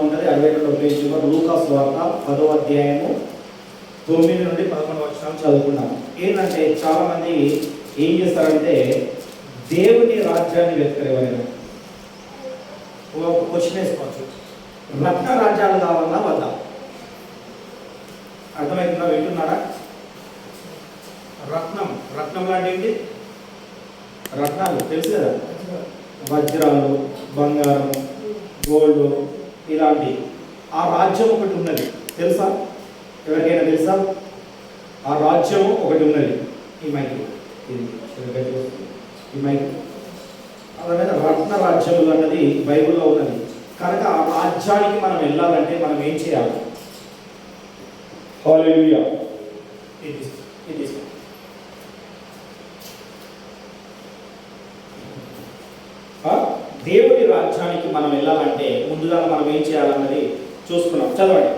ఉంటుంది. 62వ పేజీలో లూకాసు వార్త 10వ అధ్యాయము 9 నుండి 11 వచనాలు చదువుకున్నాం. ఏంటంటే చాలామంది ఏం చేస్తారంటే దేవుని రాజ్యాన్ని వెతుకారు. ఎవరైనా ఒక క్వశ్చన్ వేసుకోవచ్చు, రత్న రాజ్యాలు కావాలన్నా వద్దా? అర్థమవుతుందా? వింటున్నారా? రత్నం లాంటి ఏంటి? రత్నాలు తెలుసు కదా, వజ్రాలు, బంగారం, గోల్డ్ ఇలాంటి ఆ రాజ్యం ఒకటి ఉన్నది. తెలుసా? ఎవరికైనా తెలుసా? ఆ రాజ్యం ఒకటి ఉన్నది. ఈ మైక్ ఈ మైక్ అలాగే రత్న రాజ్యములు అన్నది బైబిల్లో ఉన్నది. కనుక ఆ రాజ్యానికి మనం వెళ్ళాలంటే మనం ఏం చేయాలి? హల్లెలూయా. ఇది దేవుని రాజ్యానికి మనం వెళ్ళాలంటే ముందుగా మనం ఏం చేయాలన్నది చూసుకున్నాం. చదవండి.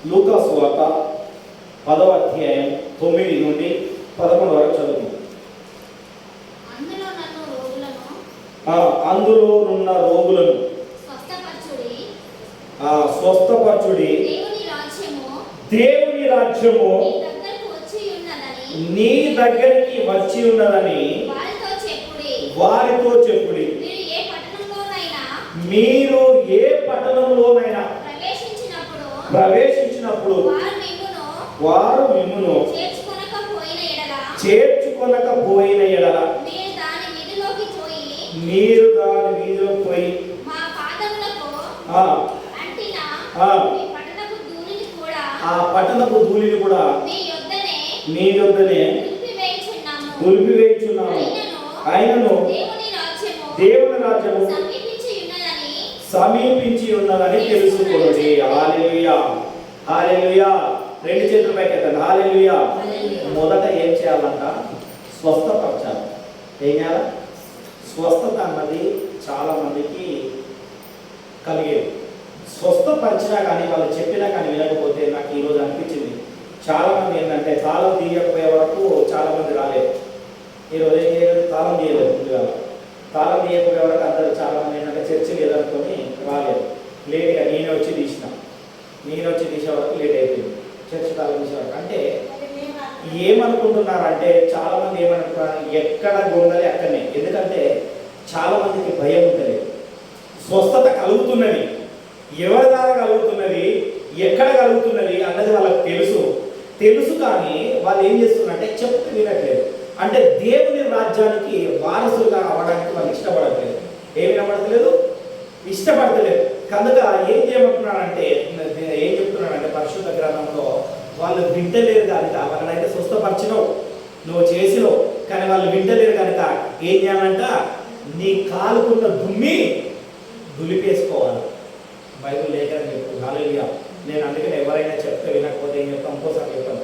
లూకాసు వార్త 10వ అధ్యాయం 9 నుండి 11 వరకు చదువుకుందాం. అందులో ఉన్న రోగులను స్వస్థపరచుడి, దేవుని రాజ్యము నీ దగ్గరికి వచ్చి ఉన్నదని వారితో చెప్పుడి. మీరు ఏ పట్టణంలోనైనా ప్రవేశించినప్పుడు వారు మిమ్మును చేర్చుకొనకపోయిన ఎడల మీరు దాని వీధిలోకి పోయి ఆ పట్టణపు ధూళిని కూడా మీ యొద్దనే దులిపివేయుచున్నాము. ఆయనను దేవుని రాజ్యము సమీపించి ఉన్నదని తెలుసుకోండి. హల్లెలూయా, హల్లెలూయా. రెండు చేతుల పైకి ఎత్తండి. హల్లెలూయా. మొదట ఏం చేయాలంట? స్వస్థపరచాలి. ఏం చేయాలి? స్వస్థత అన్నది చాలా మందికి కలిగేది. స్వస్థపరిచినా కానీ వాళ్ళు చెప్పినా కానీ వినకపోతే నాకు ఈరోజు అనిపించింది, చాలా మంది ఏంటంటే తాళం తీయకపోయే వరకు చాలా మంది రాలేదు. ఈరోజు ఏం చేయలేదు? తాళం తీయలేదు. ముందుగా తాళం తీయకపోయే వరకు అందరూ చాలా మంది ఏంటంటే చర్చి లేదనుకొని రాలేదు. లేట్గా నేనే వచ్చి తీసే వరకు లేట్ అయిపోయింది. చర్చి తాళం తీసే వరకు. అంటే ఏమనుకుంటున్నారంటే చాలా మంది ఏమనుకుంటున్నారు, ఎక్కడ గొంగలి అక్కడనే. ఎందుకంటే చాలా మందికి భయం ఉంటుంది. స్వస్థత కలుగుతున్నది, ఎవరి ద్వారా కలుగుతున్నది, ఎక్కడ కలుగుతున్నది అన్నది వాళ్ళకి తెలుసు కానీ వాళ్ళు ఏం చేస్తున్నారంటే చెప్తే వినట్లేదు. అంటే దేవుని రాజ్యానికి వారసులుగా అవ్వడానికి వాళ్ళు ఇష్టపడట్లేదు. ఏమి ఇష్టపడతలేదు. కనుక ఏం చేయమంటున్నాడంటే పరిశుద్ధ గ్రంథంలో వాళ్ళు వింటలేరు కనుక వాళ్ళనైతే స్వస్థపరిచినవు, నువ్వు చేసినావు, కానీ వాళ్ళు వింటలేరు కనుక ఏం చేయాలంట? నీ కాలుకున్న దుమ్మి దులిపేసుకోవాలి. బైబిల్ లేఖనం చెప్తుంది. హల్లెలూయా. నేను అందుకని ఎవరైనా చెప్తే వినకపోతే ఏం చెప్తాను? ఇంకోసారి చెప్తాను.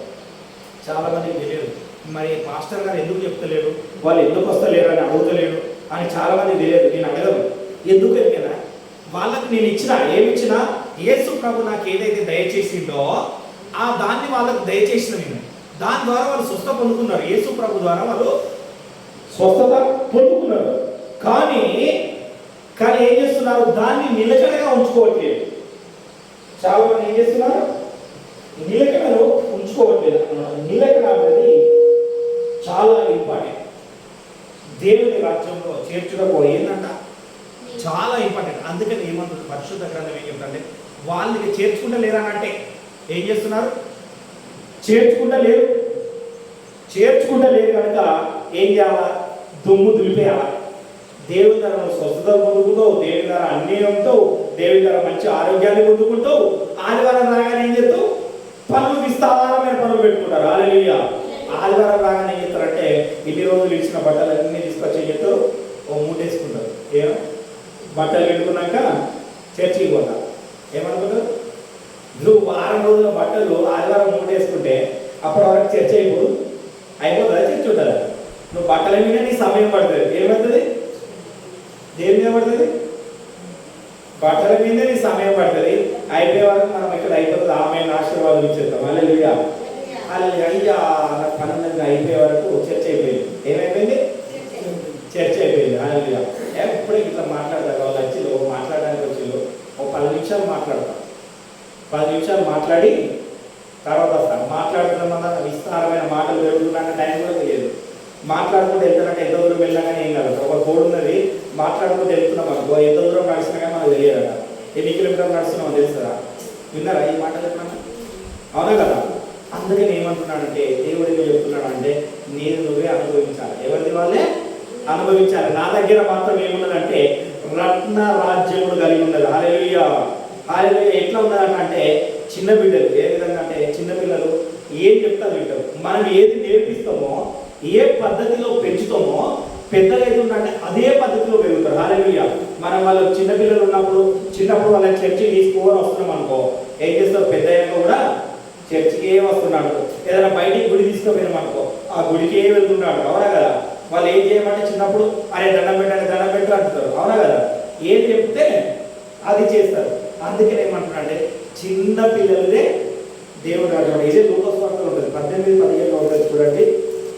చాలా మందికి తెలియదు, మరి మాస్టర్ గారు ఎందుకు చెప్తలేడు, వాళ్ళు ఎందుకు వస్తలేరు అని అడుగుతలేడు అని చాలా మందికి తెలియదు. నేను అడగను ఎందుకు ఎరికేనా, వాళ్ళకి నేను ఏమిచ్చినా యేసు ప్రభు నాకు ఏదైతే దయచేసిందో ఆ దాన్ని వాళ్ళకు దయచేసిన నేను, దాని ద్వారా వాళ్ళు స్వస్థ పొందుకున్నారు. యేసు ప్రభు ద్వారా వాళ్ళు స్వస్థత పొందుకున్నారు. కానీ ఏం చేస్తున్నారు? దాన్ని నిలకడగా ఉంచుకోవట్లేదు. చాలా మంది ఏం చేస్తున్నారు? నిలకడలో ఉంచుకోవట్లేదు. నిలకడ అనేది చాలా ఇంపార్టెంట్. దేవుని రాజ్యంలో చేర్చుటకు ఏంటంట? చాలా ఇంపార్టెంట్. అందుకని ఏమంటుంది పరిశుద్ధ గ్రంథం ఏం చెప్తుంటే, వాళ్ళకి చేర్చుకుంటా లేరనంటే ఏం చేస్తున్నారు? చేర్చుకుంటా లేరు కనుక ఏం చేయాలా? దుమ్ము దులిపేయాలా. దేవుని ధర స్వస్థత పొందుకుంటావు, దేవుని ధర అన్నీ ఉంటావు, దేవుని ధర మంచి ఆరోగ్యాన్ని పొందుకుంటావు. ఆదివారం రాగానే ఏం చేస్తావు? పనులు విస్తారమైన పనులు పెట్టుకుంటారు. హల్లెలూయా. ఆదివారం రాగానే ఏం చేస్తారంటే ఇన్ని రోజులు ఇచ్చిన బట్టలు అన్నీ తీసుకొచ్చి ఏం చేస్తారు? ఓ మూటేసుకుంటారు. బట్టలు పెట్టుకున్నాక చర్చికి పోతారు. ఏమనుకుంటారు? నువ్వు వారం రోజుల బట్టలు ఆదివారం మూటేసుకుంటే అప్పటి వరకు చర్చ అయిపోతుందా? చర్చ ఉంటుందా? నువ్వు బట్టల మీద నీ సమయం పడుతుంది. ఏమవుతుంది? దేని మీద పడుతుంది? బట్టల మీదే నీ సమయం పడుతుంది. అయిపోయే వరకు మనం ఇక్కడ అయిపోతుంది. ఆమె ఆశీర్వాదం ఇచ్చేస్తాం. హల్లెలూయా. అయ్యా నాకు పనులంగా అయిపోయే వరకు చర్చ అయిపోయింది. ఏమైపోయింది? చర్చ అయిపోయింది. హల్లెలూయా. ఎప్పుడే ఇట్లా మాట్లాడతారు. వాళ్ళు వచ్చి మాట్లాడడానికి వచ్చి 10 నిమిషాలు మాట్లాడతాం. 10 నిమిషాలు మాట్లాడి తర్వాత వస్తాను. మాట్లాడుతున్నా విస్తారమైన మాటలు పెరుగుతున్నా టైం కూడా తెలియదు. మాట్లాడుకుంటూ వెళ్తానంటే ఎంత దూరం వెళ్ళాగానే ఏం కాదు. ఒక కోడ్ ఉన్నది, మాట్లాడుకుంటూ వెళ్తున్నాం అనుకో, ఎంత దూరం నడిచినా కానీ మనకు తెలియదట. ఎన్ని కిలోమీటర్లు నడుస్తున్నామో తెలుస్తుందా? విన్నారా ఈ మాట చెప్పినా? అవునా కదా? అందుకని ఏమంటున్నాడంటే దేవుడు ఏమో చెప్తున్నాడంటే నేను నువ్వే అనుభవించాలి. ఎవరిది వాళ్ళే అనుభవించాలి. నా దగ్గర మాత్రం ఏమున్నదంటే రత్న రాజ్యములు కలిగి ఉన్నది. హల్లెలూయా హల్లెలూయా. ఎట్లా ఉన్నదంటే చిన్న బిడ్డలు ఏ విధంగా అంటే చిన్న పిల్లలు ఏం చెప్తారు వింటారు. మనం ఏది నేర్పిస్తామో, ఏ పద్ధతిలో పెంచుతామో పెద్దగా అవుతుందంటే అదే పద్ధతిలో పెరుగుతారు. హల్లెలూయా. మనం వాళ్ళు చిన్నపిల్లలు చిన్నప్పుడు వాళ్ళని చర్చికి తీసుకోవాలి వస్తున్నాం అనుకో, ఏం చేస్తారు? పెద్ద అయ్యాక కూడా చర్చికే వస్తున్నాడు. ఏదైనా బయటికి గుడి తీసుకుపోయినాం అనుకో, ఆ గుడికే వెళ్తున్నాడు. అవునా కదా? వాళ్ళు ఏం చేయమంటే చిన్నప్పుడు అరే దండం పెట్టు అంటున్నారు. అవునా కదా? ఏం చెప్తే అది చేస్తారు. అందుకని ఏమంటున్నాడంటే చిన్న పిల్లలదే దేవుడు రాజు. ఇదే లూకాసు వార్తలో ఉంటుంది, 18-17 ఉంటుంది చూడండి.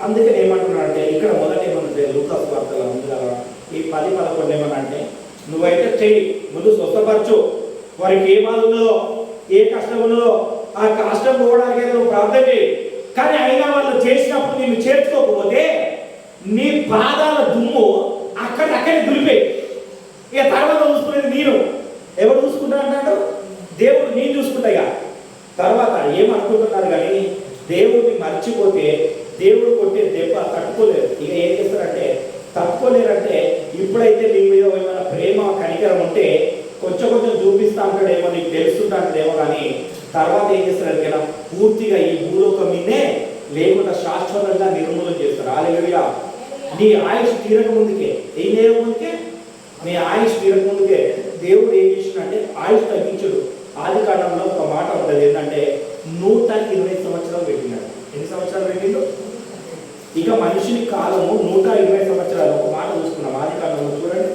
అందుకని ఏమంటున్నాడంటే ఇక్కడ మొదట ఏమన్నా లూకాసు వార్తలో ముందుగా ఈ 10-11 ఏమన్నా అంటే నువ్వైతే చెయ్యి, ముందు స్వస్థపరచు, వారికి ఏ బాధ ఉన్నదో ఏ కష్టం ఉన్నదో ఆ కష్టం పోవడానికి నువ్వు ప్రార్థన చేయి. కానీ అయినా వాళ్ళు చేసినప్పుడు నిన్ను చేర్చుకోకపోతే నీ పాదాల దుమ్ము అక్కడే దులిపేయి. ఇక తర్వాత చూసుకునేది నేను. ఎవరు చూసుకుంటా అంటాడు? దేవుడు నేను చూసుకుంటా. ఇక తర్వాత ఏమనుకుంటున్నారు కానీ దేవుడిని మర్చిపోతే దేవుడు కొట్టే దెబ్బ తట్టుకోలేరు. ఇక ఏం చేస్తారంటే తట్టుకోలేరంటే ఇప్పుడైతే నీ మీద ఏమైనా ప్రేమ కనికరం ఉంటే కొంచెం చూపిస్తా ఉంటాడేమో, నీకు తెలుస్తుంటాడేమో, కానీ తర్వాత ఏం చేస్తాడు కదా పూర్తిగా ఈ భూలోకం మీదే లేకుండా శాశ్వతంగా నిర్మూలన చేస్తారు. హల్లెలూయా. నీ ఆయుష్ తీరక ముందుకే ఏం చేయక ముందుకే నీ ఆయుష్ తీరక ముందుకే దేవుడు ఏం చేసినంటే ఆయుష్ తగ్గించుడు. ఆది కాలంలో ఒక మాట ఉంటుంది ఏంటంటే 120 సంవత్సరాలు పెట్టినాడు. ఎన్ని సంవత్సరాలు పెట్టిండు? ఇక మనిషిని కాలము 120 సంవత్సరాలు. ఒక మాట చూసుకున్నాం ఆది కాలంలో చూడండి,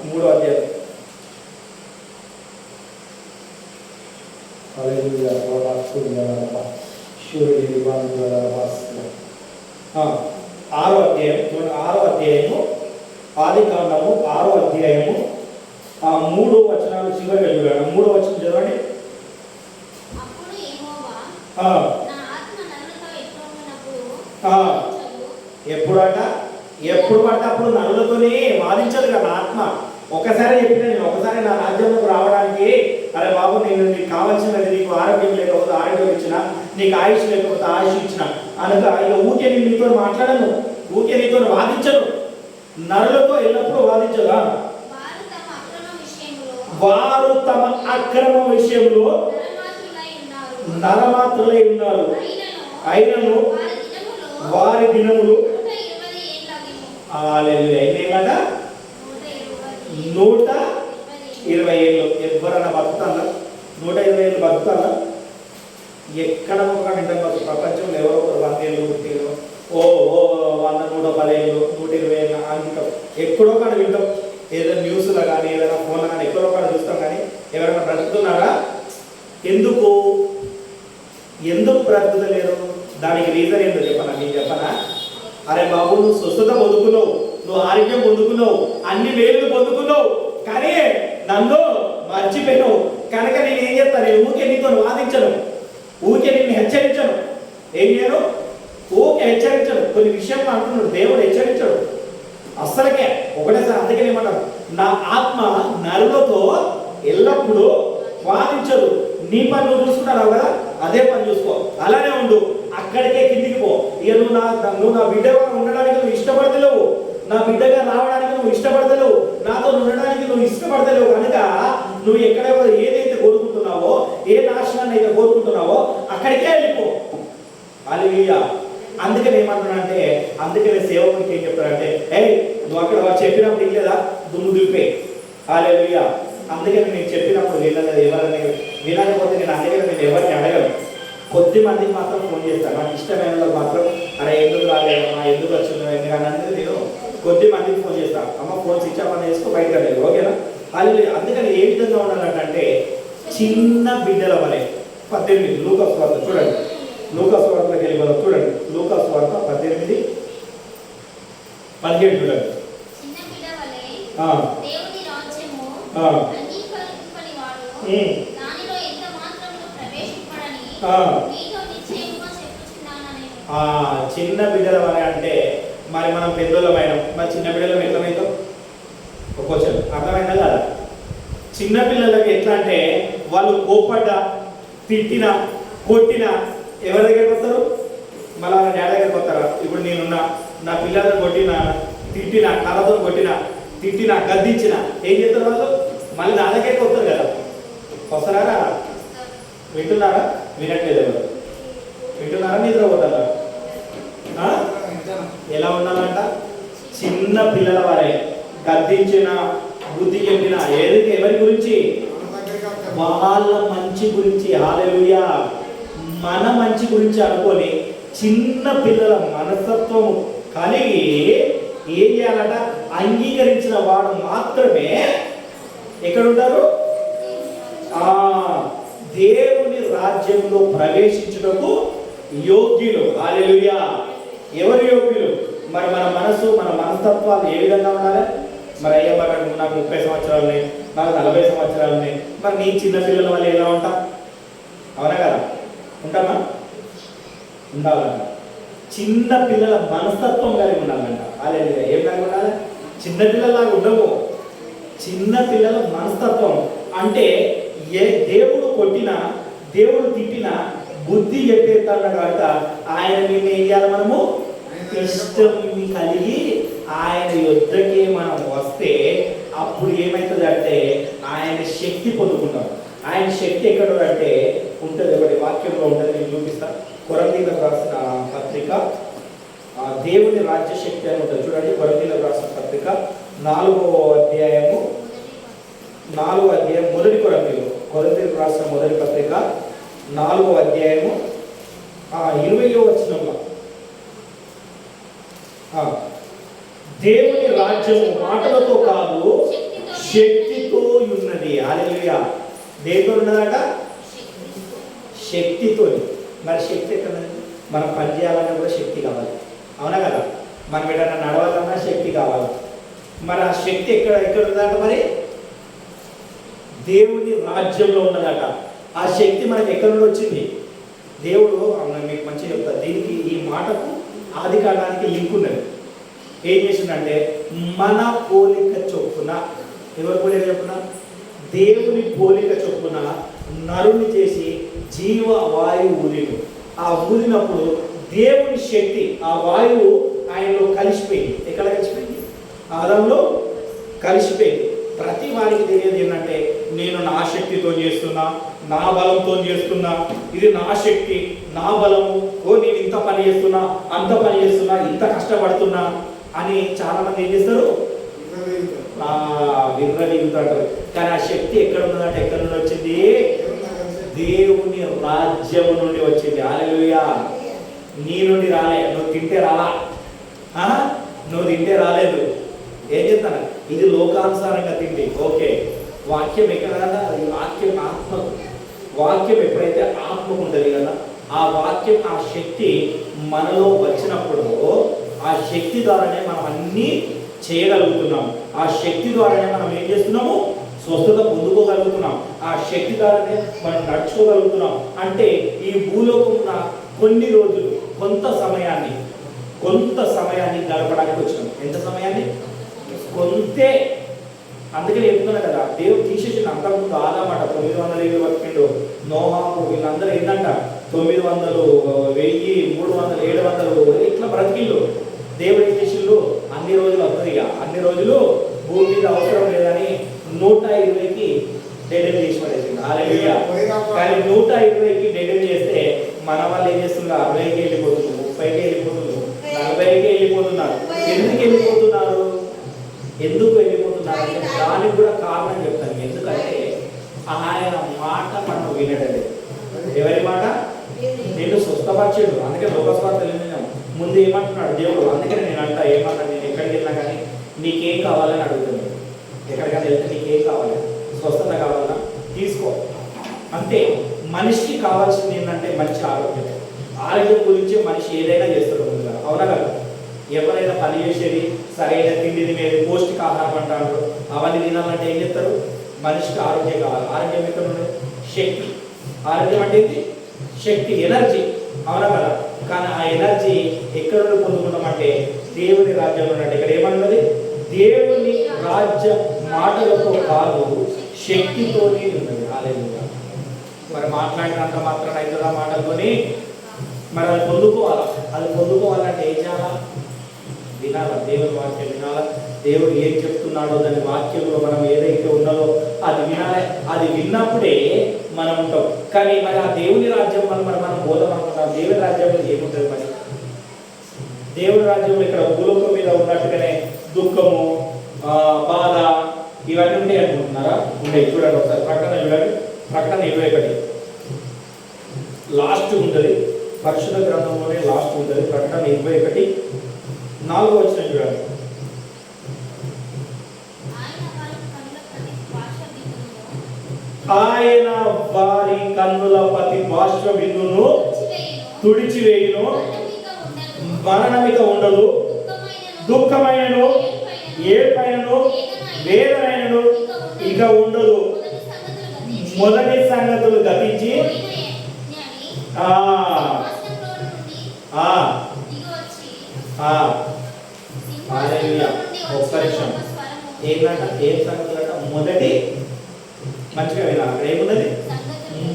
3వ అధ్యాయం. హల్లెలూయా. 6వ అధ్యాయము ఆది కాండము 6వ అధ్యాయము 3 వచనాలు చివరిగా చూడండి. 3వ వచనం చదవండి. ఎప్పుడు పడ్డ అప్పుడు నరులతోనే వాదించదు కదా ఆత్మ. ఒకసారి చెప్పిన నేను ఒకసారి నా రాజ్యంలోకి రావడానికి, అరే బాబు నేను నీకు కావాల్సినది, నీకు ఆరోగ్యం లేకపోతే ఆరోగ్యం ఇచ్చిన, నీకు ఆయుష్ లేకపోతే ఆయుష్ ఇచ్చిన అనగా ఇక ఊకే నేను నీతో మాట్లాడను, ఊకే నీతో వాదించను. నరులతో ఎల్లప్పుడూ వాదించదా? వారు తమ అక్రమ విషయంలో నరమాత్రులై ఉన్నారు, అయినను వారి దినములు 120 ఏళ్ళు. ఎవరన్నా బతుకుతారా? 120 ఏళ్ళు బతుకుతారా? ఎక్కడ ఒక నిండా బతుకు ప్రపంచంలో ఎవరో ఒకరు 100 ఏళ్ళు పుట్టిరు, 100-110 ఏళ్ళు 120 ఏళ్ళు అంటాం. ఎక్కడో కాడ వింటాం, ఏదైనా న్యూస్లో కానీ ఏదైనా ఫోన్లో కానీ ఎక్కడో కాడ చూస్తాం. కానీ ఎవరైనా బ్రతుకుతున్నారా? ఎందుకు బ్రతుకుతలేరు? దానికి రీజన్ ఏంటో చెప్పనా? నేను చెప్పనా? అరే బాబు నువ్వు స్వస్థత పొందుకున్నావు, నువ్వు ఆరోగ్యం పొందుకున్నావు, అన్ని మేలు పొందుకున్నావు, కానీ నన్ను మర్చిపోయినావు కనుక నేను ఏం చెప్తాను? నేను ఊకే నీతో వాదించను, ఊకే నిన్ను హెచ్చరించను. ఏం చేయను? ఊకే హెచ్చరించను. కొన్ని విషయాలు అంటున్నాడు దేవుడు, హెచ్చరించడు అస్సలకే ఒకటేసారి. అందుకని ఏమంటారు? నా ఆత్మ నరులతో ఎల్లప్పుడూ వాదించదు. నీ పని నువ్వు చూసుకుంటావు కదా, అదే పని చూసుకో, అలానే ఉండు, అక్కడికే కిందికి పో. ఇక నువ్వు నా బిడ్డగా ఉండడానికి నువ్వు ఇష్టపడతలేవు, నా బిడ్డగా రావడానికి నువ్వు ఇష్టపడతలేవు, నాతో ఉండడానికి నువ్వు ఇష్టపడతలేవు కనుక నువ్వు ఎక్కడ ఏదైతే కోరుకుంటున్నావో, ఏ నాశనాన్ని అయితే కోరుకుంటున్నావో అక్కడికే వెళ్ళిపో. హల్లెలూయా. అందుకని ఏమంటున్నానంటే, అందుకనే సేవకునికి ఏం చెప్తారంటే, నువ్వు అక్కడ చెప్పినప్పుడు ఇల్లేదా దుమ్ము దులిపే. హల్లెలూయా. అందుకని నేను చెప్పినప్పుడు ఎవరైనా వినకపోతే నేను అందుకని నేను ఎవరిని అడగను. కొద్ది మందికి మాత్రం ఫోన్ చేస్తాను, నాకు ఇష్టమైన వాళ్ళకి మాత్రం అరే ఎందుకు రాలేదమ్మా, ఎందుకు వచ్చిందో ఎందుకని అందుకే నేను కొద్ది మందికి ఫోన్ చేస్తాను. అమ్మ ఫోన్ స్విచ్ ఆఫ్ అని వేసుకో, బయటకు వెళ్ళలేదు, ఓకేనా? అది అందుకని ఏ విధంగా ఉండాలంటే చిన్న బిడ్డల వలె. 18 లూకాసు వార్త చూడండి, లూకాసు వార్తలోకి వెళ్ళిపోదాం చూడండి. లూకాసు వార్త 18:17 చూడండి. చిన్న బిడ్డల వలె అంటే మరి మనం పెద్దోళ్ళమైన మరి చిన్న బిడ్డలం ఎట్లమైతాం ఒక్కోసారి అర్థమైందా కదా. చిన్న పిల్లలకి ఎట్లా అంటే వాళ్ళు కోప్పడ్డా తిట్టినా కొట్టినా ఎవరి దగ్గరికి వస్తారు, మళ్ళీ డాడీ దగ్గరికి వస్తారా. ఇప్పుడు నేనున్నా నా పిల్లలను కొట్టినా తిట్టినా కళ్ళతో కొట్టినా తిట్టినా గద్దించిన ఏం చేస్తారు వాళ్ళు, మళ్ళీ నా దగ్గరికి వస్తారు కదా. వస్తారా? వింటున్నారా? వినట్లేదు ఎవరు? వింటున్నారా? నిద్రపోతారా? ఎలా ఉండాలంట? చిన్న పిల్లల వారే గద్దించిన బుద్ధి చెప్పిన ఏదైతే ఎవరి గురించి, వాళ్ళ మంచి గురించి, హల్లెలూయా, మన మంచి గురించి అనుకొని చిన్న పిల్లల మనస్తత్వము కలిగి ఏం చేయాలంట, అంగీకరించిన వాడు మాత్రమే ఎక్కడుంటారు, దేవుని రాజ్యంలో ప్రవేశించుటకు యోగ్యులు. హల్లెలూయా. ఎవరు యోగ్యులు? మరి మన మనసు మన మనస్తత్వాలు ఏ విధంగా ఉండాలి? మరి అయ్యా మరి నాకు 30 సంవత్సరాలు ఉన్నాయి, నాకు 40 సంవత్సరాలు ఉన్నాయి, మరి నీ చిన్న పిల్లల వల్ల ఎలా ఉంటా? అవునా కదా? ఉంటామా? ఉండాలంట. చిన్న పిల్లల మనస్తత్వం కలిగి ఉండాలంట. అదే ఏం కలిగి ఉండాలి? చిన్న పిల్లలాగా ఉండవు. చిన్న పిల్లల మనస్తత్వం అంటే దేవుడు కొట్టినా దేవుడు తిట్టినా బుద్ధి చెప్పేస్తాడు కనుక ఆయన మేము ఏం చేయాలి, మనము ఇష్టం కలిగి ఆయన యుద్ధకే మనం వస్తే అప్పుడు ఏమవుతుంది అంటే ఆయన శక్తి పొందుకుంటాం. ఆయన శక్తి ఎక్కడ అంటే ఉంటుంది, ఒకటి వాక్యంలో ఉంటుంది, నేను చూపిస్తాను. కొరింథీయులకు రాసిన పత్రిక దేవుని రాజ్య శక్తి అని ఉంటుంది చూడండి. కొరింథీయులకు రాసిన పత్రిక 4వ అధ్యాయము మొదటి కొరింథీయులకు రాసిన మొదటి పత్రిక 4వ అధ్యాయము 20వ వచనంలో దేవుని రాజ్యము మాటలతో కాదు శక్తితో ఉన్నది. హల్లెలూయా. దేనితో ఉన్నదట? శక్తితో. మరి శక్తి ఎక్కడ? మనం పని చేయాలన్నా కూడా శక్తి కావాలి, అవునా కదా? మనం ఏదైనా నడవాలన్నా శక్తి కావాలి. మరి ఆ శక్తి ఎక్కడ ఉన్నదట? మరి దేవుని రాజ్యంలో ఉన్నదట. ఆ శక్తి మనకి ఎక్కడ నుండి వచ్చింది? దేవుడు మీకు మంచిగా చెప్తా, దీనికి ఈ మాటకు ఆది కాండానికి లింక్ ఉన్నది. ఏం చేసిందంటే మన పోలిక చొప్పున, ఎవరి పోలిక చొప్పున? దేవుని పోలిక చొప్పున నరుని చేసి జీవ వాయువు ఊదిను. ఆ ఊదినప్పుడు దేవుని శక్తి ఆ వాయువు ఆయనలో కలిసిపోయింది. ఎక్కడ కలిసిపోయింది? ఆదంలో కలిసిపోయింది. ప్రతి వారికి తెలియదు ఏంటంటే నేను నా శక్తితో చేస్తున్నా, నా బలంతో చేస్తున్నా, ఇది నా శక్తి నా బలము, నేను ఇంత పని చేస్తున్నా, అంత పని చేస్తున్నా, ఇంత కష్టపడుతున్నా అని చాలా మంది ఏం చేస్తారు, విర్రవీగుతారు. కానీ ఆ శక్తి ఎక్కడ ఉన్నదంటే ఎక్కడ నుండి వచ్చింది? దేవుని రాజ్యము నుండి వచ్చింది. హల్లెలూయా. నీ నుండి రాలే, నువ్వు తింటే రాలా, నువ్వు తింటే రాలేదు. ఏం చెప్తాను? ఇది లోకానుసారంగా తిండి, ఓకే. వాక్యం ఎక్కడ? వాక్యం ఆత్మకు. వాక్యం ఎప్పుడైతే ఆత్మకు ఉంటుంది కదా, ఆ వాక్యం ఆ శక్తి మనలో వచ్చినప్పుడు ఆ శక్తి ద్వారానే మనం అన్నీ చేయగలుగుతున్నాం. ఆ శక్తి ద్వారానే మనం ఏం చేస్తున్నాము? స్వస్థత పొందుకోగలుగుతున్నాం. ఆ శక్తి ద్వారానే మనం నడుచుకోగలుగుతున్నాం. అంటే ఈ భూలోకమున కొన్ని రోజులు కొంత సమయాన్ని గడపడానికి వచ్చినాం. ఎంత సమయాన్ని? కొంతే. అందుకే చెప్తున్నా కదా, దేవుడు తీసేసిన అంతకుముందు ఆదామట 900 ఏళ్ళు బతికిండు, నోహాకు వీళ్ళందరూ ఏంటంట 900, 1000, 300, 700 ఇట్లా బ్రతికిళ్ళు. దేవుడు ఏం చేసిండు? అన్ని రోజులు వస్తుంది, ఇక అన్ని రోజులు భూమి మీద అవసరం లేదని 120కి డెడ్ చేసి పడేసింది. హల్లెలూయా. కానీ 120కి డెడ్ చేస్తే మన వాళ్ళు ఏం చేస్తున్నారు? 60కి వెళ్ళిపోతున్నారు, 30కి వెళ్ళిపోతున్నారు, 40కి వెళ్ళిపోతున్నారు. ఎందుకు వెళ్ళిపోతున్నారు అంటే దానికి కూడా కారణం చెప్తాను. ఎందుకంటే ఆయన మాట మనం వినడం. ఎవరి మాట? నేను స్వస్థపరిచాడు. అందుకే లోకస్వార్థ తెలియజేయం. ముందు ఏమంటున్నాడు దేవుడు? అందుకని నేను అంటా, ఏమన్నా నేను ఎక్కడికి వెళ్ళినా కానీ నీకేం కావాలని అడుగుతున్నాను. ఎక్కడికైనా వెళ్తే నీకేం కావాలి? స్వస్థత కావాలా? తీసుకో. అంటే మనిషికి కావాల్సింది ఏంటంటే మంచి ఆరోగ్యం. ఆరోగ్యం గురించి మనిషి ఏదైనా చేస్తాడు ముందుగా, అవునా కదా? ఎవరైనా పని చేసేది సరైన తిండి తినేది, పౌష్టికాహారం అంటారు, అవన్నీ తినాలంటే ఏం చేస్తారు? మనిషికి ఆరోగ్యం కావాలి. ఆరోగ్యం ఎక్కడ ఉంది? శక్తి. ఆరోగ్యం అంటే ఏంటి? శక్తి, ఎనర్జీ, అవునా కదా? కానీ ఆ ఎనర్జీ ఎక్కడ నుండి పొందుకున్నామంటే దేవుని రాజ్యంలో ఉన్నట్టు. ఇక్కడ ఏమన్నది? దేవుని రాజ్య మాటలతో కాదు శక్తితోనే ఉన్నది. హల్లెలూయా. మరి మాట్లాడినంత మాత్రం అవుతుందా మాటలతోని? మరి అది పొందుకోవాలా? అది పొందుకోవాలంటే ఏం చేయాలా? వినాలా, దేవుని వాక్యం వినాలా. దేవుడు ఏం చెప్తున్నాడో దాని వాక్యంలో మనం ఏదైతే ఉన్నదో అది వినాలి. అది విన్నప్పుడే మనం ఉంటాం. కానీ మరి ఆ దేవుని రాజ్యం మనం బోధం అనుకుంటాం. దేవుని రాజ్యంలో ఏముంటుంది? మరి దేవుని రాజ్యంలో ఇక్కడ భూలోకం మీద ఉన్నట్టుగానే దుఃఖము, బాధ ఇవన్నీ ఉంటాయి అనుకుంటున్నారా? ఉంటాయి. చూడండి ఒకసారి ప్రకటన చూడండి. ప్రకటన 21 లాస్ట్ ఉంటుంది. పరిశుద్ధ గ్రంథంలోనే లాస్ట్ ఉంటుంది. ప్రకటన 21 4వ వచనం చూడండి. ఆయన వారి కన్నుల ప్రతి బాష్ప బిందును తుడిచివేయును, మరణమిక ఉండదు, దుఃఖమైనను ఏడ్పైనను వేదనైనను ఇక ఉండదు, మొదటి సంగతులు గతించి ఒక్క నిమిషం. ఏంటంట? ఏం సంగతులు అంట? మొదటి, మంచిగా వినాలి. అక్కడ ఏమున్నది?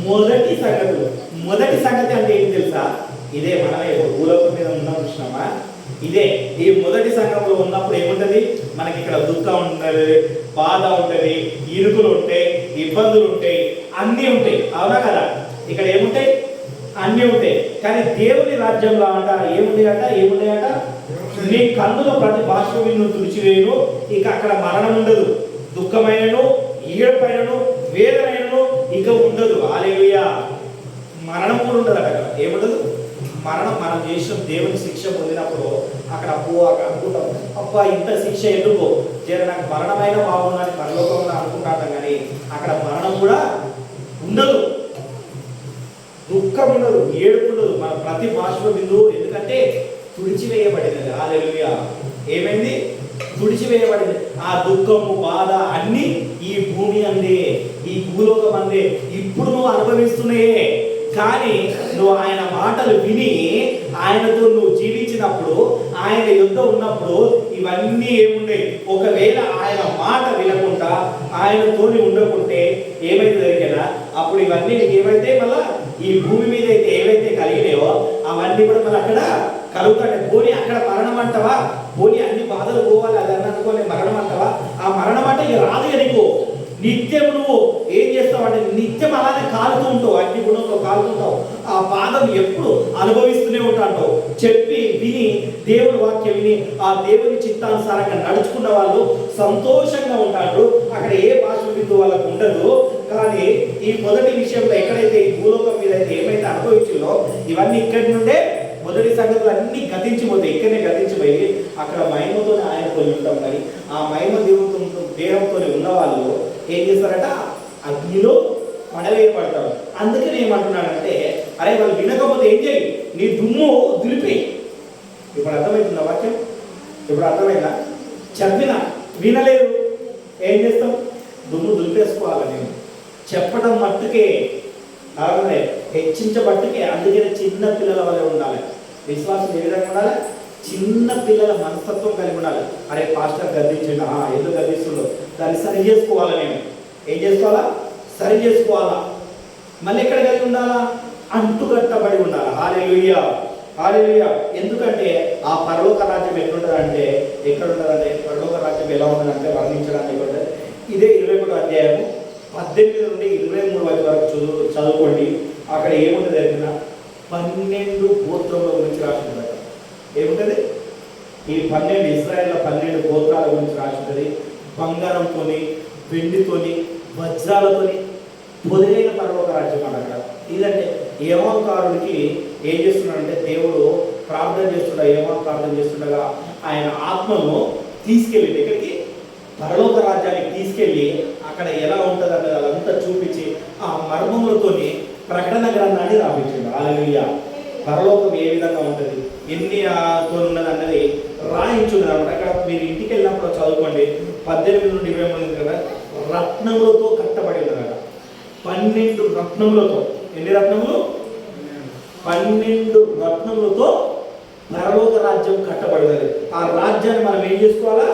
మొదటి సంగతులు. మొదటి సంగతి అంటే ఏంటి తెలుసా? ఇదే మనమే భూలోకం మీద ఉన్నాం చూసినామా? ఇదే ఈ మొదటి సంఘంలో ఉన్నప్పుడు ఏముంటది? మనకి ఇక్కడ దుఃఖం ఉంటుంది, బాధ ఉంటుంది, ఇరుకులు ఉంటాయి, ఇబ్బందులు ఉంటాయి, అన్నీ ఉంటాయి, అవునా కదా? ఇక్కడ ఏముంటాయి? అన్నీ ఉంటాయి. కానీ దేవుని రాజ్యంలో అంట ఏముంటాయట? నీ కన్నుల ప్రతి బాష్పమును తుడిచివేయును, ఇక అక్కడ మరణం ఉండదు, దుఃఖమైనను ఏడుపైనను వేదనైనను ఇక ఉండదు. హల్లెలూయా. మరణం కూడా ఉండదు అక్కడ. ఏముండదు? మరణం. మనం చేసిన దేవుని శిక్ష పొందినప్పుడు అక్కడ అనుకుంటాం, అబ్బా ఇంత శిక్ష ఎందుకో, నాకు మరణమైన బాగుందని పరలోకంలో అనుకుంటాం. కానీ అక్కడ మరణం కూడా ఉండదు, దుఃఖం ఉండదు, ఏడుపు ఉండదు. మన ప్రతి బాష్ప బిందువు ఎందుకంటే తుడిచివేయబడినది. హల్లెలూయా. ఏమైంది? తుడిచివేయబడింది. ఆ దుఃఖము, బాధ అన్ని ఈ భూమి అందే, ఈ భూలోకం అందే ఇప్పుడు నువ్వు అనుభవిస్తున్నాయే. కానీ నువ్వు ఆయన మాటలు విని ఆయనతో నువ్వు జీవించినప్పుడు, ఆయన యుద్ధ ఉన్నప్పుడు ఇవన్నీ ఏముండే? ఒకవేళ ఆయన మాట వినకుండా ఆయనతోని ఉండకుంటే ఏమైతే జరిగినా అప్పుడు ఇవన్నీ నీకు ఏమైతే మళ్ళా ఈ భూమి మీద అయితే ఏవైతే కలిగినాయో అవన్నీ కూడా మళ్ళీ అక్కడ కలుగుతాయి. పోనీ అక్కడ మరణం అంటావా? పోనీ అన్ని బాధలు పోవాలి అది అన్నట్టుకోని మరణం అంటావా? ఆ మరణం అంటే ఇక రాదు నీకు. నిత్యం నువ్వు ఏం చేస్తావు అంటే నిత్యం అలానే కాలుతూ ఉంటావు, అగ్ని గుణంలో కాలుతుంటావు. ఆ బాధం ఎప్పుడు అనుభవిస్తూనే ఉంటావు. చెప్పి విని దేవుని వాక్యం విని ఆ దేవుని చిత్తానుసారంగా నడుచుకున్న వాళ్ళు సంతోషంగా ఉంటారు. అక్కడ ఏ భాష బిందు వాళ్ళకు ఉండదు. కానీ ఈ మొదటి విషయంలో ఎక్కడైతే ఈ భూలోకం మీద అయితే ఏమైతే అనుభవించిందో ఇవన్నీ ఇక్కడి నుండే మొదటి సంగతులు అన్ని గతించిపోతాయి. ఇక్కడనే గతించిపోయి అక్కడ మహిమతో ఆయనతో ఉంటాం. కానీ ఆ మహిమ దేహంతో ఉన్న వాళ్ళు ఏం చేస్తారట? అగ్నిలో పడవేయబడతారు. అందుకని ఏమంటున్నాడంటే, అరే వాళ్ళు వినకపోతే ఏం చేయి? నీ దుమ్ము దులిపి. ఇప్పుడు అర్థమవుతుందా వాక్యం? ఇప్పుడు అర్థమైందా? చెప్పిన వినలేదు ఏం చేస్తాం? దుమ్ము దులిపేసుకోవాలి. నేను చెప్పడం మట్టుకే, అలాగే హెచ్చించబట్టుకే. అందుకని చిన్న పిల్లల వల్ల ఉండాలి విశ్వాసం. ఏ విధంగా ఉండాలి? చిన్న పిల్లల మనస్తత్వం కలిగి ఉండాలి. అరే పాస్టర్ గద్దించండి, ఎందుకు గద్దిస్తుండో దాన్ని సరి చేసుకోవాలా. నేను ఏం చేసుకోవాలా? సరి చేసుకోవాలా. మళ్ళీ ఎక్కడ కలిగి ఉండాలా? అంటుకట్టబడి ఉండాలి. హల్లెలూయా, హల్లెలూయా. ఎందుకంటే ఆ పరలోక రాజ్యం ఎట్లుంటుందంటే, ఎక్కడ ఉంటుందంటే పరలోక రాజ్యం ఎలా ఉంటుందంటే వర్ణించడానికి ఉంటుంది. ఇదే 21వ అధ్యాయము 18 నుండి 23 వరకు చదువుకోండి. అక్కడ ఏముంటుంది తెలిసిన 12 గోత్రముల గురించి రాసి ఉంటుంది. ఏముంటుంది? ఈ 12 ఇశ్రాయేళ్ల 12 గోత్రాల గురించి రాసి ఉంటుంది. బంగారంతో, వెండితోని, వజ్రాలతోని పొదిలైన పరలోక రాజ్యం అన్నమాట. ఇదంటే యెహోవాకారుడికి ఏం చేస్తున్నాడంటే దేవుడు ప్రార్థన చేస్తుండగా ఆయన ఆత్మను తీసుకెళ్ళి ఎక్కడికి? పరలోక రాజ్యానికి తీసుకెళ్ళి అక్కడ ఎలా ఉంటుంది అన్నది అదంతా చూపించి ఆ మర్మములతోని ప్రకటన గ్రంథాన్ని రాపించాడు. హల్లెలూయా. పరలోకం ఏ విధంగా ఉంటుంది, ఎన్ని తో ఉన్నది అన్నది రాయించున్నది అనమాట. అక్కడ మీరు ఇంటికి వెళ్ళినప్పుడు చదువుకోండి. 18 నుండి 23 కదా, రత్నములతో కట్టబడి ఉన్నదట. 12 రత్నములతో. ఎన్ని రత్నములు? 12 రత్నములతో పరలోక రాజ్యం కట్టబడినది. ఆ రాజ్యాన్ని మనం ఏం చేసుకోవాలా?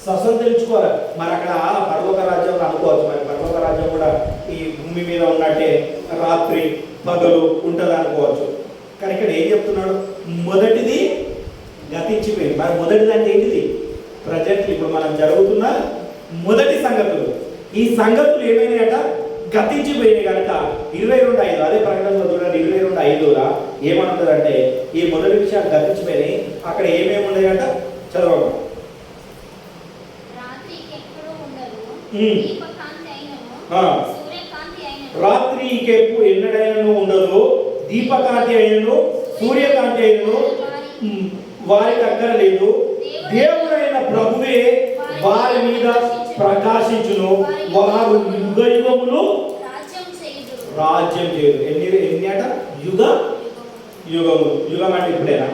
స్వతంత్రించుకోవాలి. మరి అక్కడ పరలోక రాజ్యం అనుకోవచ్చు. మరి పరలోక రాజ్యం కూడా ఈ భూమి మీద ఉన్నట్టే రాత్రి పగలు ఉంటుంది అనుకోవచ్చు. కానీ ఇక్కడ ఏం చెప్తున్నాడు? మొదటిది గతించిపోయింది. మరి మొదటిది అంటే ఏంటిది? ప్రజెంట్ ఇప్పుడు మనం జరుగుతున్న మొదటి సంగతులు. ఈ సంగతులు ఏమైనాయట? గతించిపోయినాయి కనుక 22:5 అదే ప్రకటనలో చూడండి 22:5 ఏమంటుందంటే ఈ మొదటి విషయాలు గతించిపోయినాయి. అక్కడ ఏమేమి ఉన్నాయట చదవండి. రాత్రికి ఎప్పుడు ఎన్నడైనను ఉండదు, దీపకాంతి అయినను సూర్యకాంతి అయినను వారికి అక్కర లేదు. దేవుడైన ప్రభువే వారి మీద ప్రకాశించును, వారు యుగ యుగములు రాజ్యం చేయదు. ఎన్ని అట? యుగములు. యుగం అంటే ఇప్పుడేనా?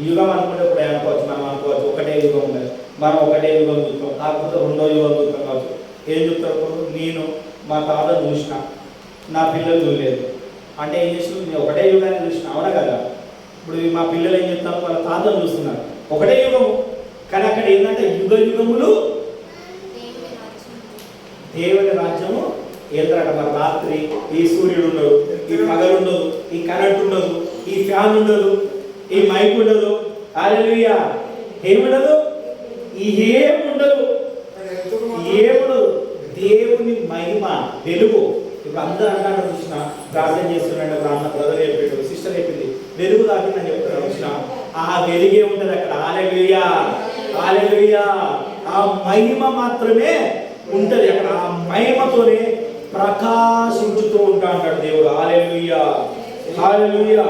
యుగం అనుకుంటే ఇప్పుడే అనుకోవచ్చు. మనం అనుకోవచ్చు ఒకటే యుగం ఉన్నది, మనం ఒకటే యుగం చూస్తాం, కాకపోతే రెండో యుగం చూస్తాం కావచ్చు. ఏం చెప్తారు? నేను మా తాతను చూసిన, నా పిల్లలు చూడలేదు అంటే ఏం చేసిన? నేను ఒకటే యుగాన్ని చూసిన, అవునా కదా? ఇప్పుడు మా పిల్లలు ఏం చెప్తాను? వాళ్ళ తాతను చూస్తున్నారు, ఒకటే యుగము. కానీ అక్కడ ఏంటంటే యుగ యుగములు దేవుని రాజ్యము ఏంటంట. మరి రాత్రి ఈ సూర్యుడు ఉండదు, ఈ పగలు ఉండదు, ఈ కరెంట్ ఉండదు, ఈ ఫ్యాన్ ఉండదు, ఈ మైక్ ఉండదు, హల్లెలూయా, ఏముండదు, ఏముండదు. దేవుని మహిమ వెలుగు. ఇప్పుడు అందరూ అంటారు చూసిన, ప్రార్థన చేస్తున్నాడు అన్న బ్రదర్ చెప్పాడు, సిస్టర్ చెప్పింది, వెలుగు దాటిందని చెప్తున్నాడు చూసిన. ఆ వెలుగే ఉంటుంది అక్కడ. హల్లెలూయా, హల్లెలూయా. ఆ మహిమ మాత్రమే ఉంటది అక్కడ. ఆ మహిమతోనే ప్రకాశించుతూ ఉంటా అంటాడు దేవుడు. హల్లెలూయా, హల్లెలూయా.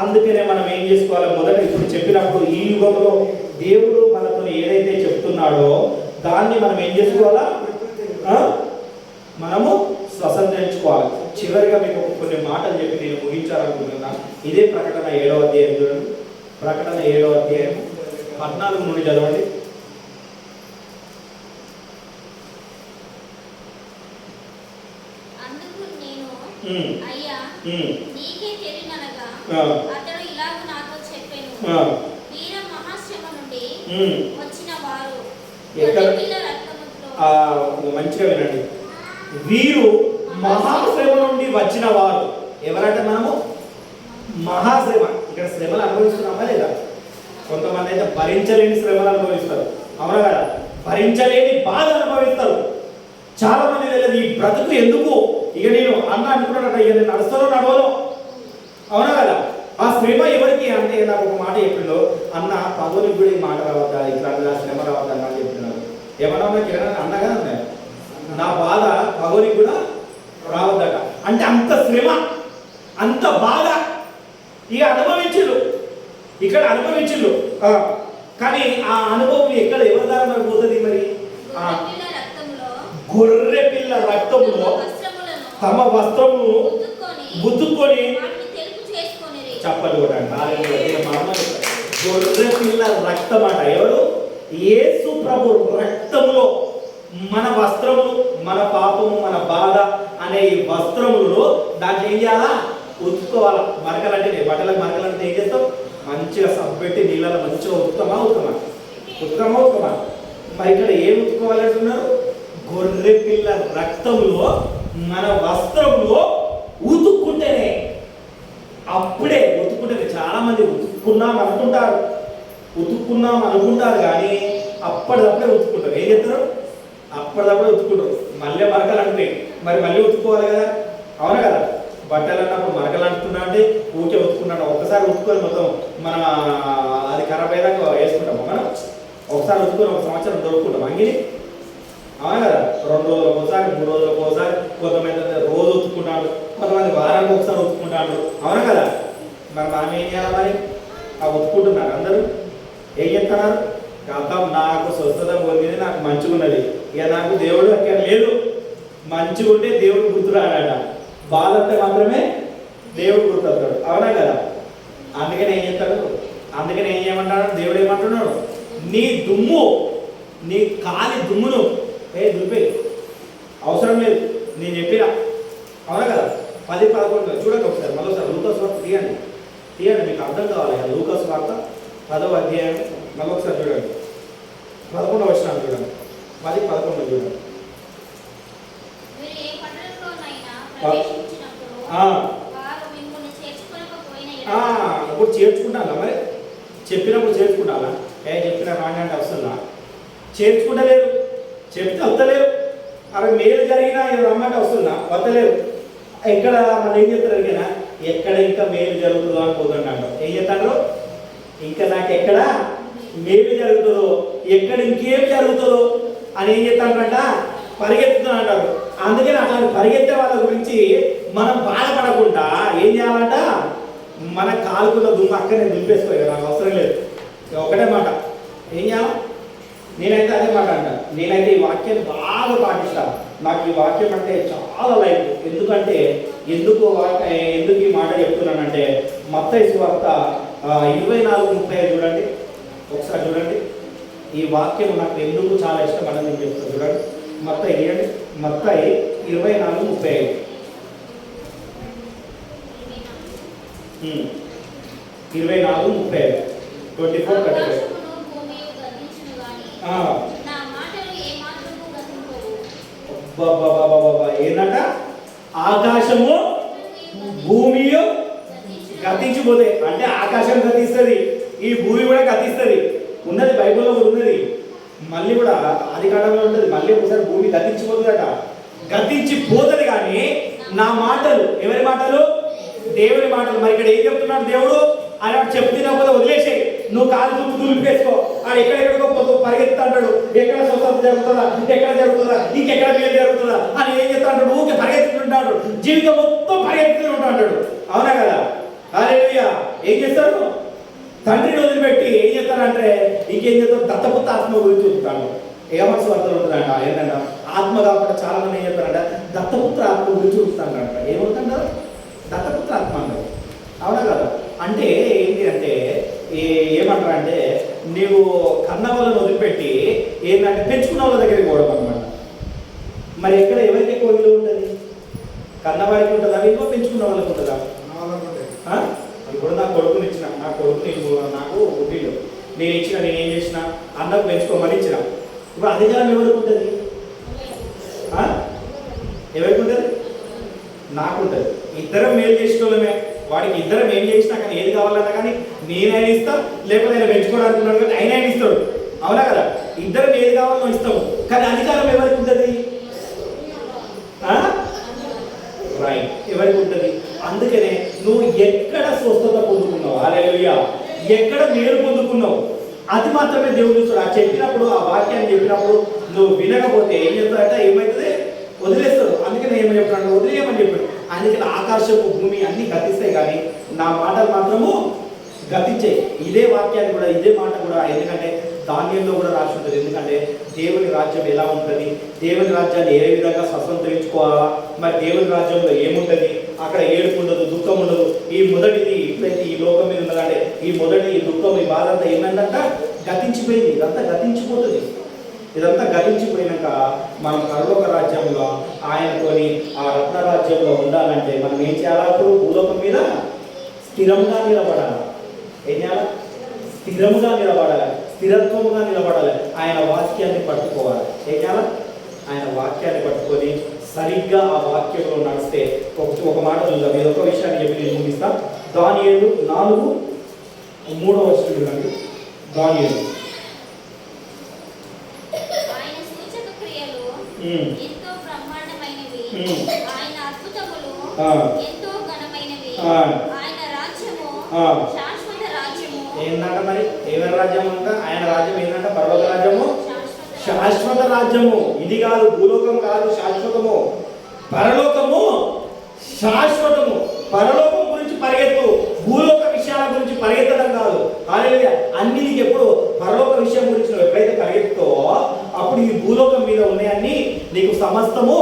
అందుకనే మనం ఏం చేసుకోవాలి? మొదట ఇప్పుడు చెప్పినప్పుడు ఈ యుగంలో దేవుడు మనతో ఏదైతే చెప్తున్నాడో దాన్ని మనం ఏం చేసుకోవాలా? మనము స్వతంత్రించుకోవాలి. చివరిగా మీకు కొన్ని మాటలు చెప్పి నేను ముగించాలనుకుంటున్నా. ఇదే ప్రకటన 7వ అధ్యాయం చూడండి. ప్రకటన 7వ అధ్యాయం 14 నుండి చదవండి. అయ్యా నీకే తెలియననగా అతడు ఇలాగ నాతో చెప్పెను, వీర మహాశ్రమ నుండి వచ్చిన వారు మంచిగా వినండి. వీరు మహాశ్రమ నుండి వచ్చిన వారు ఎవరంటే మనము మహాశ్రమ. ఇక్కడ శ్రమలు అనుభవిస్తున్నామా లేదా? కొంతమంది అయితే భరించలేని శ్రమలు అనుభవిస్తారు, అవునా కదా? భరించలేని బాధ అనుభవిస్తారు. చాలా మంది తెలియదు ఈ బ్రతుకు ఎందుకు. ఇక నేను అన్న అనుకున్నాడట, ఇక నేను నడుస్తానో నడవను, అవునా కదా? ఆ శ్రమ ఎవరికి అంటే నాకు ఒక మాట చెప్పిండు అన్న, పదవునికి కూడా ఈ మాట రావద్దా, ఇట్లా శ్రమ రావద్దా అని చెప్తున్నాడు. ఏమన్నా కిరణ్ అన్నగా నా బాధ పదవునికి కూడా రావద్దట. అంటే అంత శ్రమ, అంత బాధ ఇక అనుభవించు, ఇక్కడ అనుభవించు. కానీ ఆ అనుభవం ఎక్కడ ఎవరి ద్వారా మనకు పోతుంది? మరి గొర్రె పిల్ల రక్తంలో తమ వస్త్రము గుద్దుకొని చెప్పలు కూడా గొర్రె పిల్ల రక్తం అట. ఎవరు? యేసు ప్రభు రక్తంలో మన వస్త్రములు, మన పాపము, మన బాధ అనే ఈ వస్త్రములలో దాన్ని ఏం చేయాలా? ఉతుక్కోవాలి. మరకలంటే బట్టలకు మరకలంటే ఏం చేస్తాం? మంచిగా సబ్బెట్టి నీళ్ళలో మంచిగా ఉత్తమా. మరి ఇక్కడ ఏం ఉతుక్కోవాలంటున్నారు? గొర్రె పిల్ల రక్తంలో మన వస్త్రంలో ఉతుక్కుంటేనే, అప్పుడే ఉతుక్కుంటేనే. చాలా మంది ఉతుక్కున్నాం అనుకుంటారు కానీ అప్పటిదప్పుడే ఉతుక్కుంటారు. ఏం చెప్తారు? అప్పటిదప్పుడే ఉతుక్కుంటారు. మళ్ళీ మరకలు అంటున్నాయి, మరి మళ్ళీ ఉతుక్కోవాలి కదా, అవునా కదా? బట్టలు అన్నప్పుడు మరకలు అంటున్నా అంటే ఊకే ఉతుక్కున్నాడు. ఒక్కసారి ఉతుక్కొని మొత్తం మనం అది ఖరాబ్ అయ్యేదాకా వేసుకుంటాము. మనం ఒకసారి ఉతుక్కొని 1 సంవత్సరం దొరుకుకుంటాం అంగిని, అవునా కదా? 2 రోజులకు ఒకసారి, 3 రోజులకు ఒకసారి, కొంతమంది రోజు ఉతుక్కుంటాడు, కొంతమంది వారానికి ఒకసారి ఉతుక్కుంటాడు, అవునా కదా? మరి మనం ఏం చేయాలి? మరి ఆ ఉతుక్కుంటున్నారు అందరూ ఏం చెప్తున్నారు? గతం నాకు స్వస్థత పొందింది, నాకు మంచిగా ఉన్నది, ఇక నాకు దేవుడు అక్కడ లేదు. మంచిగా ఉంటే దేవుడు గుర్తురాడట, బాధ అంటే మాత్రమే దేవుడు గుర్తొస్తాడు, అవునా కదా? అందుకని ఏం చెప్తాడు? అందుకని ఏం చేయమంటాడు? దేవుడు ఏమంటున్నాడు? నీ దుమ్ము, నీ కాలి దుమ్మును దులిపే అవసరం లేదు, నేను చెప్పినా, అవునా కదా? 10-11 చూడండి ఒకసారి, మరోసారి లూకా సువార్త తీయండి. తీయండి, మీకు అర్థం కావాలి. లూకాసు వార్త 10వ అధ్యాయం మళ్ళీ ఒకసారి చూడండి. 11వ వచనం చూడండి. 10-11 చూడండి. మీరు ఏ పట్టణంలోనైనా ప్రవేశించినప్పుడు వారు మిమ్మల్ని చేర్చుకోలేకపోయిన ఇప్పుడు చేర్చుకుంటానా? మరి చెప్పినప్పుడు చేర్చుకుంటానా? చెప్పిన రాంగంటే వస్తున్నా చేర్చుకుంటలేరు, చెప్తే వస్తలేరు. అవి మేలు జరిగినా రమ్మంటే వస్తున్నా వస్తలేరు. ఎక్కడ మనం ఏం చెప్తారు అడిగినా, ఎక్కడ ఇంకా మేలు జరుగుతుందో అని పోతుంటాడు. ఏం చెప్తాడు? ఇంకా నాకు ఎక్కడ మేలు జరుగుతుందో, ఎక్కడ ఇంకేం జరుగుతుందో అని ఏం చెప్తాడంట, పరిగెత్తుతున్నా అంటారు. అందుకని అట్లా పరిగెత్తే వాళ్ళ గురించి మనం బాధపడకుండా ఏం చేయాలంట, మన కాలుకున్న దుమ్ము అక్కడనే దుంపేసుకోవాలి. నాకు అవసరం లేదు. ఒకటే మాట, ఏం చేయాలి? నేనైతే అదే మాట అంట. నేనైతే ఈ వాక్యాన్ని బాగా పాటిస్తాను. నాకు ఈ వాక్యం అంటే చాలా లైక్. ఎందుకంటే ఎందుకు ఈ మాట చెప్తున్నానంటే, మత్తయి సువార్త 24:35 చూడండి, ఒకసారి చూడండి. ఈ వాక్యం నాకు ఎందుకు చాలా ఇష్టం అని నేను చెప్తాను. చూడండి, మత్తయి 24:35. 24:35 24:35. ఏంటంట? ఆకాశము భూమి గతించిపోతే అంటే ఆకాశం గతిస్తుంది, ఈ భూమి కూడా గతిస్తుంది. ఉన్నది బైబిల్లో కూడా ఉన్నది. మళ్ళీ కూడా ఆదికాండంలో ఉంటుంది. మళ్ళీ ఒకసారి భూమి గతించిపోతుందట. గతించిపోతుంది. కానీ నా మాటలు, ఎవరి మాటలు? దేవుని మాటలు. మరి ఇక్కడ ఏం చెప్తున్నాడు దేవుడు? ఆయన చెప్తున్నప్పుడు వదిలేసాయి, నువ్వు కాలు దుమ్ము దులిపేసుకో. ఆయన ఎక్కడెక్కడికో పరిగెత్తా అంటాడు. ఎక్కడ స్వస్థత జరుగుతుందా, ఎక్కడ జరుగుతుందా, ఇంకెక్కడ మేలు జరుగుతుందా అని ఏం చెప్తా అంటాడు. ఊరికే పరిగెత్తుతుంటాడు. జీవితం మొత్తం పరిగెత్తుతూ ఉంటాడు. అవునా కదా? హల్లెలూయా. ఏం చేస్తాడు? తండ్రిని వదిలిపెట్టి ఏం చేస్తాడంటే ఇంకేం చేస్తాడు? దత్తపుత్ర ఆత్మ గురించి చూపుతాడు. ఏమని స్వార్థలు ఉంటుందంట. ఏంటంట? ఆత్మ కాకుండా చాలా మంది ఏం చెప్తారంట, దత్తపుత్ర ఆత్మ గురించి చూపుతాడంట. ఏమవుతుంటారు? దత్తపుత్ర ఆత్మ అన్నారు. అవునా కదా? అంటే ఏంటి అంటే ఏమంటారంటే, నీవు కన్న వాళ్ళని వదిలిపెట్టి ఏంటంటే పెంచుకున్న వాళ్ళ దగ్గరికి పోవడం అనమాట. మరి ఎక్కడ ఎవరికి ఎక్కువ విలువ ఉంటుంది? కన్నవాడికి ఉంటుందా విలువ, పెంచుకున్న వాళ్ళకి ఉంటుందా? ఇప్పుడు నా కొడుకుని ఇచ్చిన, నా కొడుకుని నాకు పుట్టిండు, నేను ఇచ్చిన, నేనేం చేసిన, అన్నకు పెంచుకోమని ఇచ్చిన. ఇప్పుడు అధికారం ఎవరికి ఉంటుంది? ఎవరికి ఉంటుంది? నాకు ఉంటుంది. ఇద్దరం మేలు చేసుకోవడమే. వాడికి ఇద్దరం ఏం చేసినా కానీ ఏది కావాలన్నా కానీ నేనైనా ఇస్తా, లేకపోతే ఆయన పెంచుకోవడానికి ఉన్నాడు కానీ ఆయన ఇస్తాడు. అవునా కదా? ఇద్దరం ఏది కావాలో ఇస్తాము. కానీ అధికారం ఎవరికి ఉంటుంది? రైట్, ఎవరికి ఉంటుంది? అందుకనే నువ్వు ఎక్కడ స్వస్థత పొందుకున్నావు, హల్లెలూయా, ఎక్కడ మేలు పొందుకున్నావు, అది మాత్రమే దేవుడు చూస్తాడు. ఆ చెప్పినప్పుడు, ఆ వాక్యాన్ని చెప్పినప్పుడు నువ్వు వినకపోతే ఏం చెప్తాడంటే ఏమవుతుంది? వదిలేస్తాడు. అందుకని ఏమని చెప్పాడు? వదిలేయమని చెప్పాడు. అందుకని ఆకాశము భూమి అన్ని గతిస్తాయి కానీ నా మాటలు మాత్రము గతించాయి. ఇదే వాక్యాన్ని కూడా, ఇదే మాట కూడా, ఎందుకంటే ధాన్యంలో కూడా రాసి ఉంటుంది. ఎందుకంటే దేవుని రాజ్యం ఎలా ఉంటుంది, దేవుని రాజ్యాన్ని ఏ విధంగా స్వతంత్రించుకోవాలా, మరి దేవుని రాజ్యంలో ఏముంటుంది, అక్కడ ఏడుపు ఉండదు, దుఃఖం ఉండదు. ఈ మొదటిది ఇప్పుడైతే ఈ లోకం మీద ఉన్నదంటే ఈ మొదటి ఈ దుఃఖం, ఈ బాధ అంతా ఏమైందంట? గతించిపోయింది. ఇదంతా గతించిపోతుంది. ఇదంతా గతించిపోయినాక మనం పరలోక రాజ్యంలో ఆయనతోని ఆ రత్న రాజ్యంలో ఉండాలంటే మనం ఏం చేయాలి? అప్పుడు భూలోకం మీద స్థిరంగా నిలబడాలి. ఏం చేయాలి? స్థిరముగా నిలబడాలి, స్థిరత్వముగా నిలబడాలి. ఆయన వాక్యాన్ని పట్టుకోవాలి. ఏం చేయాలి? ఆయన వాక్యాన్ని పట్టుకొని సరిగ్గా ఆ వాక్యంలో నడిస్తే ఒక మాట చూద్దాం. ఇది ఒక విషయాన్ని చెప్పి నేను ముగిస్తా. దానియేలు 4:3 చూడండి. దానియేలు ఎంతో బ్రహ్మాండమైనవి, ఆయన అద్భుతములు ఎంతో ఘనమైనవి, ఆయన రాజ్యము శాశ్వత రాజ్యము. ఏంటంట? మరి ఎవరి రాజ్యం అంట? ఆయన రాజ్యం ఏంటంట? పరలోక రాజ్యము, శాశ్వత రాజ్యము. ఇది కాదు, భూలోకం కాదు, శాశ్వతము. పరలోకము శాశ్వతము. పరలోకం గురించి పరిగెత్తు, భూలోక విషయాల గురించి పరిగెత్తడం కాదు. హల్లెలూయా. అన్ని నీకు ఎప్పుడు పరలోక విషయం గురించి నువ్వు ఎప్పుడైతే పరిగెత్తుతో అప్పుడు ఈ భూలోకం మీద ఉన్నాయన్నీ నీకు సమస్తము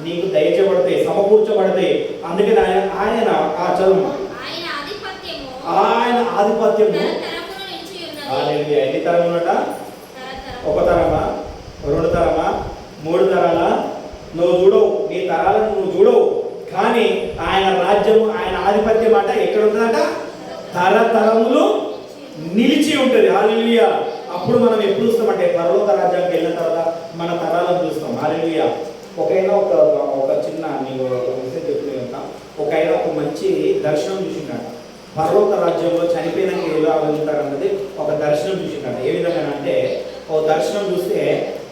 నీకు దయచేయబడతాయి, సమకూర్చబడతాయి. అందుకని ఆయన చదువు ఆయన ఆధిపత్యము. హల్లెలూయా. ఎన్ని తరములట? ఒక తరమా, 2 తరమా, 3 తరాల? నువ్వు చూడవు, నీ తరాలను నువ్వు చూడవు. కానీ ఆయన రాజ్యము, ఆయన ఆధిపత్యం అంట ఎక్కడ ఉంటుందంట? తరతరములు నిలిచి ఉంటుంది. హల్లెలూయా. అప్పుడు మనం ఎప్పుడు చూస్తామంటే పరలోక రాజ్యానికి వెళ్ళిన తర్వాత మన తరాలను చూస్తాం. హల్లెలూయా. ఒక చిన్న నీకు ఒక మెసేజ్ చెప్తున్నా. ఒక మంచి దర్శనం చూసిండాడు. పరలోక రాజ్యంలో చనిపోయినాక ఎలా వెళ్తారు అన్నది ఒక దర్శనం చూసిండాడు. ఏ విధంగా అంటే ఒక దర్శనం చూస్తే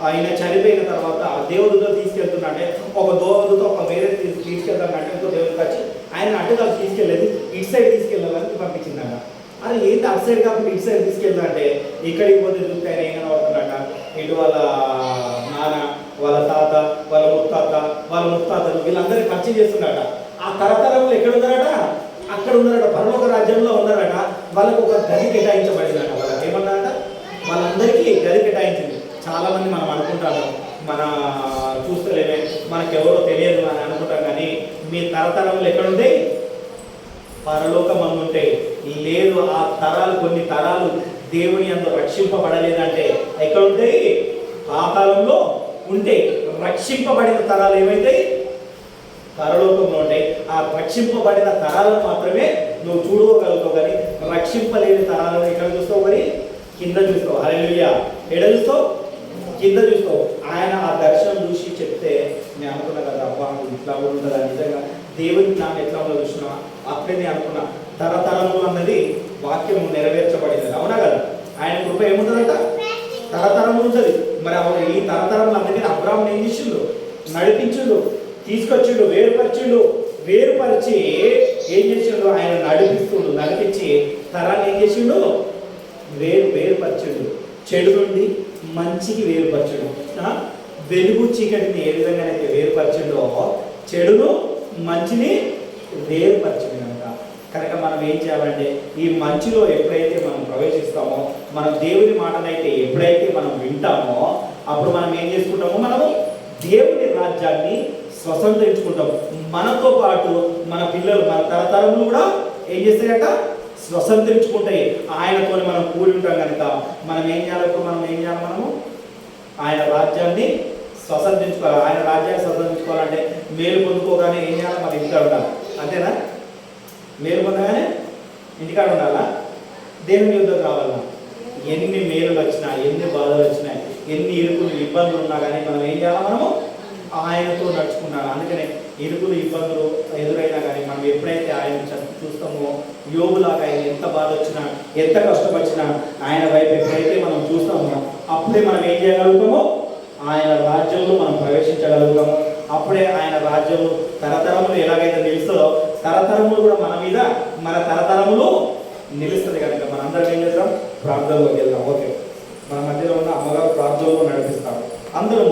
ఆయన చనిపోయిన తర్వాత దేవుడితో తీసుకెళ్తున్నట్టే ఒక దోవదుతో ఒక వేరే తీసుకెళ్తానంటే ఇంకో దేవుడికి వచ్చి ఆయన అడ్డుగా తీసుకెళ్ళేది ఇటు సైడ్ తీసుకెళ్ళాలని పంపించిందట. అది ఏంటి అటు సైడ్ కాకుండా ఇటు సైడ్ తీసుకెళ్తాంటే ఇక్కడికి పోతే చూస్తే ఆయన ఏం కనబడుతున్నాడ, ఇటు వాళ్ళ నాన్న, వాళ్ళ తాత, వాళ్ళ ముత్తాతలు వీళ్ళందరినీ పరిచయం చేస్తున్నారట. ఆ తరతరంలో ఎక్కడ ఉన్నారట, అక్కడ ఉన్నారట, పరలోక రాజ్యంలో ఉన్నారట. వాళ్ళకు ఒక గది కేటాయించబడిందట. వాళ్ళకి ఏమన్నారట, వాళ్ళందరికీ గది కేటాయించింది. చాలా మంది మనం అనుకుంటాము, మన చూస్తలేమే, మనకెవరో తెలియదు అని అనుకుంటాం. కానీ మీ తరతరంలో ఎక్కడుంటాయి, పరలోకమందు ఉంటాయి. లేదు ఆ తరాలు, కొన్ని తరాలు దేవుని అందు రక్షింపబడలేదంటే ఎక్కడ ఉంటాయి, పాతాళంలో ఉంటాయి. రక్షింపబడిన తరాలు ఏమైతాయి, పరలోకంలో ఉంటాయి. ఆ రక్షింపబడిన తరాలను మాత్రమే నువ్వు చూడగలుగుతావు. కానీ రక్షింపలేని తరాలను ఎక్కడ చూస్తావు, మరి కింద చూస్తావు. హల్లెలూయా. ఎడ చూస్తావు, కింద చూస్తావు. ఆయన ఆ దర్శనం చూసి చెప్తే నేను అనుకున్నా కదా, అబ్బా ఇట్లా కూడా ఉంటుందా, నిజంగా దేవుని జ్ఞానం ఎట్లా ఉందో చూసినా. అప్పుడే నేను అనుకున్నా, తరతరములు అన్నది వాక్యం నెరవేర్చబడింది. అవునా కదా. ఆయన కృప ఏముంటుందంట, తరతరము ఉంటుంది. మరి ఈ తరతరములు అందరికీ అబ్రాహ్మణ్ ఏం చేసిండు, నడిపించుడు, తీసుకొచ్చిండు, వేరుపరిచి ఏం చేసిండు, ఆయన నడిపించి తరాన్ని ఏం చేసిండు, వేరుపరిచిండు. చెడు నుండి మంచికి వేరుపరచడు. వెలుగు చీకటిని ఏ విధంగానైతే వేరుపరచడో చెడును మంచిని వేరుపరచడు కనుక మనం ఏం చేయాలంటే ఈ మంచిలో ఎప్పుడైతే మనం ప్రవేశిస్తామో, మనం దేవుని మాటనైతే ఎప్పుడైతే మనం వింటామో అప్పుడు మనం ఏం చేసుకుంటామో, మనము దేవుని రాజ్యాన్ని స్వతంత్రించుకుంటాం. మనతో పాటు మన పిల్లలు, మన తరతరములు కూడా ఏం చేస్తాయట, స్వతంత్రించుకుంటాయి. ఆయనతో మనం కూడి ఉంటాం కనుక మనం ఏం చేయాలి, మనము ఆయన రాజ్యాన్ని స్వతంత్రించుకోవాలి. ఆయన రాజ్యాన్ని స్వతంత్రించుకోవాలంటే మేలు పొందుకోగానే ఏం చేయాలి, మన ఇంటికాడ ఉండాలి. అంతేనా, మేలు పొందగానే ఇంటికాడ ఉండాలా, దేవుని యుద్ధం కావాలా. ఎన్ని మేలులు వచ్చినా, ఎన్ని బాధలు వచ్చినా, ఎన్ని ఇరుకులు ఇబ్బందులు ఉన్నా కానీ మనం ఏం చేయాలి, మనము ఆయనతో నడుచుకున్నాను. అందుకనే ఇరుకులు ఇబ్బందులు ఎదురైనా కానీ మనం ఎప్పుడైతే ఆయన చూస్తామో, యోగులాగా ఆయన ఎంత బాధ వచ్చినా, ఎంత కష్టం వచ్చినా ఆయన వైపు ఎప్పుడైతే మనం చూస్తామో అప్పుడే మనం ఏం చేయగలుగుతామో, ఆయన రాజ్యంలో మనం ప్రవేశించగలుగుతాము. అప్పుడే ఆయన రాజ్యంలో తరతరములు ఎలాగైతే నిలుస్తుందో తరతరములు కూడా మన మీద, మన తరతరములు నిలుస్తుంది. కనుక మనందరం ఏం చేద్దాం, ప్రార్థనలోకి వెళ్దాం. ఓకే, మన మధ్యలో ఉన్న అమ్మగారు ప్రార్థనలో నడిపిస్తారు. అందరూ